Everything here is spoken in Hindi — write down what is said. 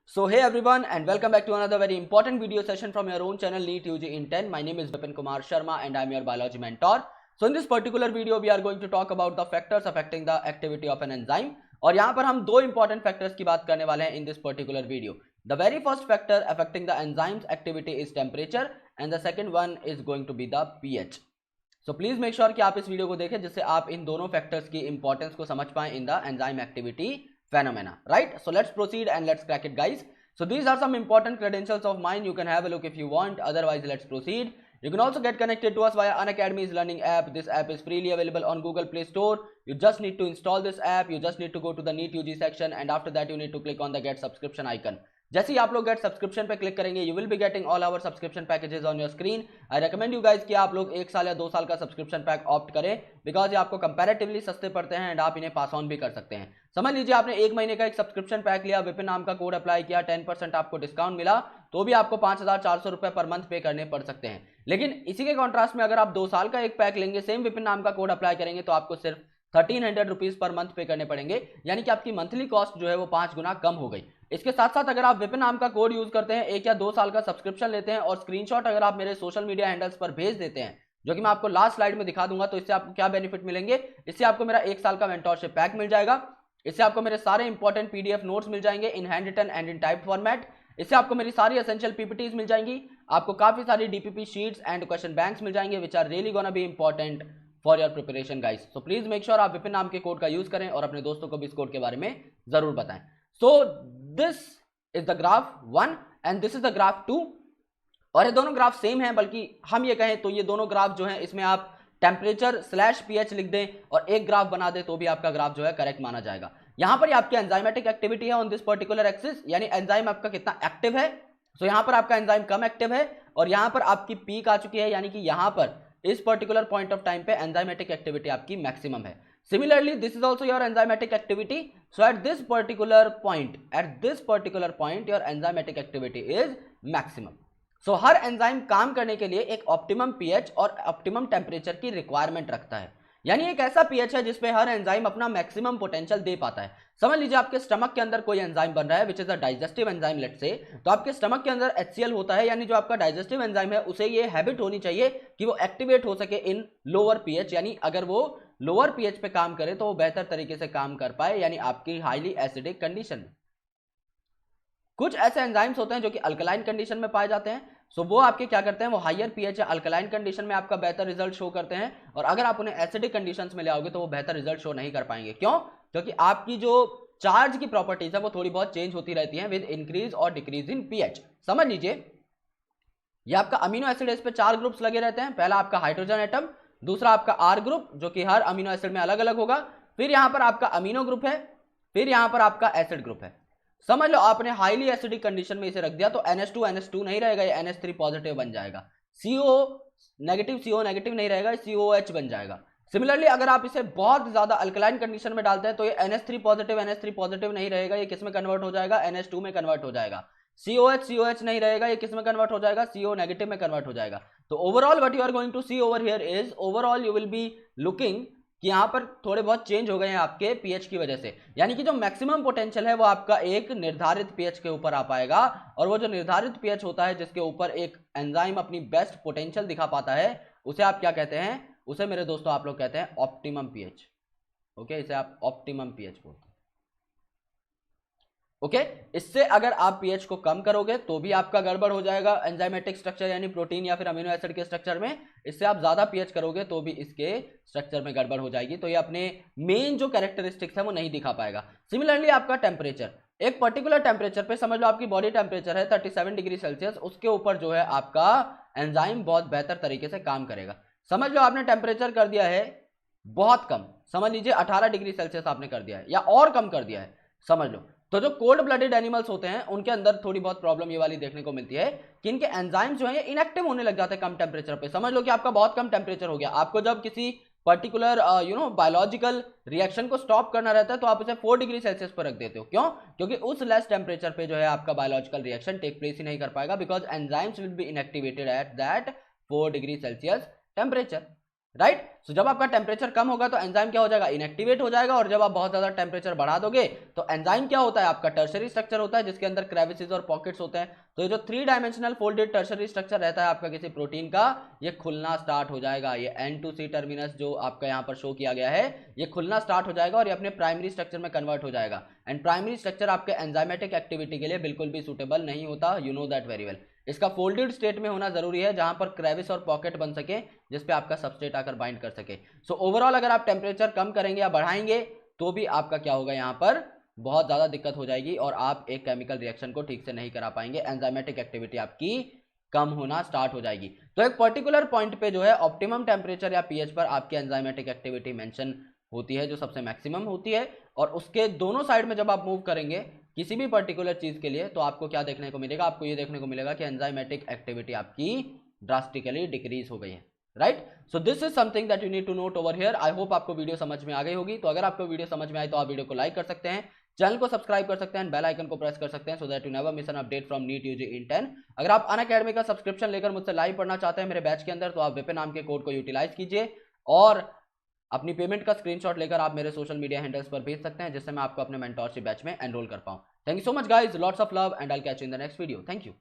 So hey everyone and welcome back to another very important video session from your own channel NEET UG in 10. My name is Vipin Kumar Sharma and I am your biology mentor. So in this particular video we are going to talk about the factors affecting the activity of an enzyme. और यहाँ पर हम दो important factors की बात करने वाले हैं in this particular video. The very first factor affecting the enzyme's activity is temperature and the second one is going to be the pH. So please make sure कि आप इस वीडियो को देखें जिससे आप इन दोनों फैक्टर्स की इंपॉर्टेंस को समझ पाएं in the enzyme activity phenomena, right? So let's proceed and let's crack it, guys. So these are some important credentials of mine. You can have a look if you want. Otherwise, let's proceed. You can also get connected to us via Unacademy's learning app. This app is freely available on Google Play Store. You just need to install this app. You just need to go to the NEET UG section and after that you need to click on the get subscription icon. जैसे ही आप लोग गेट सब्सक्रिप्शन पे क्लिक करेंगे you will be getting all our subscription packages on your screen. I recommend you guys कि आप लोग 1 साल या 2 साल का सब्सक्रिप्शन पैक ऑप्ट करें बिकॉज ये आपको कंपैरेटिवली सस्ते पड़ते हैं एंड आप इन्हें पास ऑन भी कर सकते हैं. समझ लीजिए आपने 1 महीने का एक सब्सक्रिप्शन पैक लिया, विपिन नाम का कोड अप्लाई किया, 10% आपको डिस्काउंट मिला तो भी आपको 5,400 रुपए पर मंथ पे करने पड़ सकते हैं. लेकिन इसी के कॉन्ट्रास्ट में अगर आप 2 साल का एक पैक लेंगे, सेम विपिन नाम का कोड अप्लाई करेंगे तो आपको सिर्फ 1300 रुपीज पर मंथ पे करने पड़ेंगे, यानी कि आपकी मंथली कॉस्ट जो है वो 5 गुना कम हो गई. इसके साथ साथ अगर आप विपिन नाम का कोड यूज करते हैं, 1 या 2 साल का सब्सक्रिप्शन लेते हैं और स्क्रीनशॉट अगर आप मेरे सोशल मीडिया हैंडल्स पर भेज देते हैं जो कि मैं आपको लास्ट स्लाइड में दिखा दूंगा, तो इससे आपको क्या बेनिफिट मिलेंगे. इससे आपको मेरा 1 साल का मेंटोरशिप पैक मिल जाएगा. इससे आपको मेरे सारे इंपॉर्टेंट पीडीएफ नोट्स मिल जाएंगे in handwritten and in type format. इससे आपको मेरी सारी एसेंशियल पीपीटीज मिल जाएंगी. आपको काफी सारी DPP sheets and question banks मिल जाएंगे which are really gonna be important for your preparation guys. So please make sure आप विपिन नाम के कोड का यूज करें और अपने दोस्तों को भी इस कोड के बारे में जरूर बताएं. सो this is the graph 1 and this is the graph 2. और ये दोनों ग्राफ सेम हैं, बल्कि हम ये कहें तो ये दोनों ग्राफ जो हैं इसमें आप टेम्परेचर / pH लिख दें और एक ग्राफ बना दें तो भी आपका ग्राफ जो है करेक्ट माना जाएगा. यहां पर आपकी एंजाइमेटिक एक्टिविटी है ऑन दिस पर्टिकुलर एक्सिस, यानी एंजाइम आपका कितना एक्टिव है. सो यहां पर आपका एंजाइम कम एक्टिव है और यहां पर आपकी पीक आ चुकी है, यानी कि यहां पर इस पर्टिकुलर पॉइंट ऑफ टाइम पे एंजाइमेटिक एक्टिविटी आपकी मैक्सिमम है. Similarly, this is also your enzymatic activity. So at this particular point, your enzymatic activity is maximum. So her enzyme काम करने के लिए एक ऑप्टिमम pH और ऑप्टिमम टेम्परेचर की रिक्वायरमेंट रखता है, यानी एक ऐसा pH है जिसपे हर एंजाइम अपना मैक्सिमम पोटेंशियल दे पाता है. समझ लीजिए आपके स्टमक के अंदर कोई एंजाइम बन रहा है which is a digestive enzyme let's say, तो आपके स्टमक के अंदर HCl होता है, यानी जो आपका डाइजेस्टिव एंजाइम है उसे ये हैबिट होनी चाहिए कि वो एक्टिवेट हो सके इन लोअर pH, यानी अगर वो लोअर pH पे काम करे तो वो बेहतर तरीके से काम कर पाए, यानी आपकी हाईली एसिडिक कंडीशन में. कुछ ऐसे एंजाइम्स होते हैं जो कि अल्कलाइन कंडीशन में पाए जाते हैं. सो वो आपके क्या करते हैं, वो हायर pH या अल्कलाइन कंडीशन में आपका बेहतर रिजल्ट शो करते हैं, और अगर आप उन्हें एसिडिक कंडीशंस में ले आओगे तो वो बेहतर रिजल्ट शो नहीं कर पाएंगे. क्यों? क्योंकि आपकी जो चार्ज की प्रॉपर्टीज है वो थोड़ी बहुत चेंज होती रहती हैं विद इंक्रीज और डिक्रीज इन pH. समझ लीजिए ये आपका अमीनो एसिड, इस पे 4 ग्रुप्स लगे रहते हैं. पहला आपका हाइड्रोजन एटम, दूसरा आपका R ग्रुप जो कि हर अमीनो एसिड में अलग अलग होगा, फिर यहां पर आपका अमीनो ग्रुप है, फिर यहां पर आपका एसिड ग्रुप है. समझ लो आपने हाईली एसिडिक कंडीशन में इसे रख दिया तो NH2 नहीं रहेगा, ये NH3 पॉजिटिव बन जाएगा. CO नेगेटिव नहीं रहेगा, COH बन जाएगा. सिमिलरली अगर आप इसे बहुत ज्यादा अल्कलाइन कंडीशन में डालते हैं तो ये NH3 पॉजिटिव नहीं रहेगा, ये किस में कन्वर्ट हो जाएगा, NH2 में कन्वर्ट हो जाएगा. COH नहीं रहेगा, ये किस में कन्वर्ट हो जाएगा, CO नेगेटिव में कन्वर्ट हो जाएगा. तो overall what you are going to see over here is, overall you will be looking कि यहां पर थोड़े बहुत चेंज हो गए हैं आपके pH की वजह से, यानी कि जो मैक्सिमम पोटेंशियल है वो आपका एक निर्धारित pH के ऊपर आ पाएगा, और वो जो निर्धारित pH होता है जिसके ऊपर एक एंजाइम अपनी बेस्ट पोटेंशियल दिखा पाता है उसे आप क्या कहते हैं, उसे मेरे दोस्तों आप लोग कहते हैं ऑप्टिमम pH. ओके, इसे आप ऑप्टिमम pH बोलते हैं. ओके, इससे अगर आप pH को कम करोगे तो भी आपका गड़बड़ हो जाएगा एंजाइमेटिक स्ट्रक्चर, यानी प्रोटीन या फिर अमीनो एसिड के स्ट्रक्चर में. इससे आप ज्यादा pH करोगे तो भी इसके स्ट्रक्चर में गड़बड़ हो जाएगी, तो ये अपने मेन जो कैरेक्टरिस्टिक्स है वो नहीं दिखा पाएगा. सिमिलरली आपका टेम्परेचर, एक पर्टिकुलर टेम्परेचर पे, समझ लो आपकी बॉडी टेम्परेचर है 37 डिग्री सेल्सियस, उसके ऊपर जो है आपका एंजाइम बहुत बेहतर तरीके से काम करेगा. समझ लो आपने टेम्परेचर कर दिया है बहुत कम, समझ लीजिए 18 डिग्री सेल्सियस आपने कर दिया है या और कम कर दिया है, समझ लो, तो जो कोल्ड ब्लडेड एनिमल्स होते हैं उनके अंदर थोड़ी बहुत प्रॉब्लम ये वाली देखने को मिलती है कि इनके एंजाइम्स जो है ये इनएक्टिव होने लग जाते हैं कम टेम्परेचर पे. समझ लो कि आपका बहुत कम टेम्परेचर हो गया, आपको जब किसी पर्टिकुलर बायोलॉजिकल रिएक्शन को स्टॉप करना रहता है तो आप उसे 4 डिग्री सेल्सियस पर रख देते हो. क्यों? क्योंकि उस लेस टेम्परेचर पे जो है आपका बायोलॉजिकल रिएक्शन टेक प्लेस ही नहीं कर पाएगा, because enzymes will be inactivated at that 4 degree Celsius temperature, right. So जब आपका टेम्परेचर कम होगा तो एंजाइम क्या हो जाएगा, इनएक्टिवेट हो जाएगा, और जब आप बहुत ज्यादा टेम्परेचर बढ़ा दोगे तो एंजाइम क्या होता है, आपका टर्शरी स्ट्रक्चर होता है जिसके अंदर क्रेविसेस और पॉकेट्स होते हैं। तो ये जो 3 डायमेंशनल फोल्डेड टर्शरी स्ट्रक्चर रहता है आपका किसी प्रोटीन का, ये खुलना स्टार्ट हो जाएगा। ये N2C टर्मिनस जो आपका यहाँ पर शो किया गया है, ये खुलना स्टार्ट हो जाएगा और ये अपने प्राइमरी स्ट्रक्चर में कन्वर्ट हो जाएगा। एंड प्राइमरी स्ट्रक्चर आपके एंजाइमेटिक एक्टिविटी के लिए बिल्कुल भी सुटेबल नहीं होता, you know that very well. इसका फोल्डेड स्टेट में होना जरूरी है जहां पर क्रेविस और पॉकेट बन सके जिसपे आपका सबस्ट्रेट आकर बाइंड कर सके। सो ओवरऑल अगर आप टेम्परेचर कम करेंगे या बढ़ाएंगे तो भी आपका क्या होगा, यहाँ पर बहुत ज्यादा दिक्कत हो जाएगी और आप एक केमिकल रिएक्शन को ठीक से नहीं करा पाएंगे, एंजाइमेटिक एक्टिविटी आपकी कम होना स्टार्ट हो जाएगी। तो एक पर्टिकुलर पॉइंट पे जो है ऑप्टिमम टेम्परेचर या पीएच पर आपकी एंजाइमेटिक एक्टिविटी मेंशन होती है जो सबसे मैक्सिमम होती है, और उसके दोनों साइड में जब आप मूव करेंगे किसी भी पर्टिकुलर चीज के लिए तो आपको क्या देखने को मिलेगा, आपको ये देखने को मिलेगा कि एंजाइमेटिक एक्टिविटी आपकी ड्रास्टिकली डिक्रीज हो गई है, right. So this is something that you need to note over here. I hope आपको वीडियो समझ में आ गई होगी। तो अगर आपको वीडियो समझ में आई तो आप वीडियो को लाइक कर सकते हैं, चैनल को सब्सक्राइब कर सकते हैं, बेल आइकन को प्रेस कर सकते हैं, so that you never miss an update from NEET UG in 10। अगर आप अनअकैडमी का सब्सक्रिप्शन लेकर मुझसे लाइव पढ़ना चाहते हैं मेरे बैच के अंदर, तो आप विपिन नाम के कोड को यूटिलाइज कीजिए और अपनी पेमेंट का स्क्रीनशॉट लेकर आप मेरे सोशल मीडिया हैंडल्स पर भेज सकते हैं जिससे मैं आपको अपने मेंटोरशिप बैच में एनरोल कर पाऊं। Thank you so much guys, lots of love and I will catch you in the next video. Thank you.